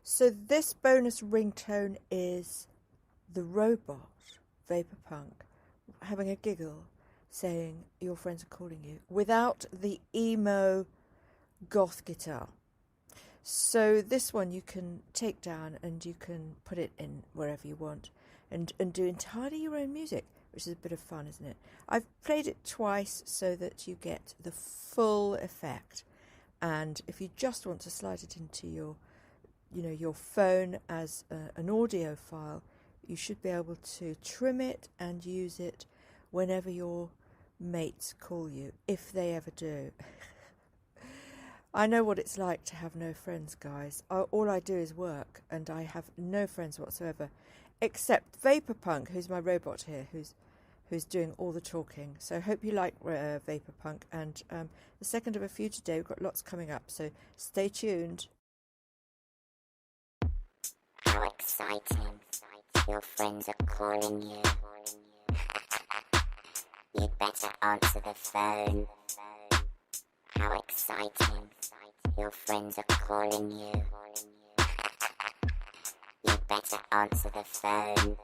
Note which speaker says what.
Speaker 1: So this bonus ringtone is the robot, Vaporpunk, having a giggle, saying your friends are calling you, without the emo goth guitar. So this one you can take down and you can put it in wherever you want and do entirely your own music, which is a bit of fun, isn't it? I've played it twice so that you get the full effect. And if you just want to slide it into your phone as an audio file, you should be able to trim it and use it whenever your mates call you, if they ever do. I know what it's like to have no friends, guys. All I do is work, and I have no friends whatsoever, except Vaporpunk, who's my robot here, who's doing all the talking. So hope you like Vaporpunk, and the second of a few today. We've got lots coming up, so stay tuned.
Speaker 2: How exciting. Your friends are calling you. You'd better answer the phone. How exciting. Your friends are calling you. You'd better answer the phone.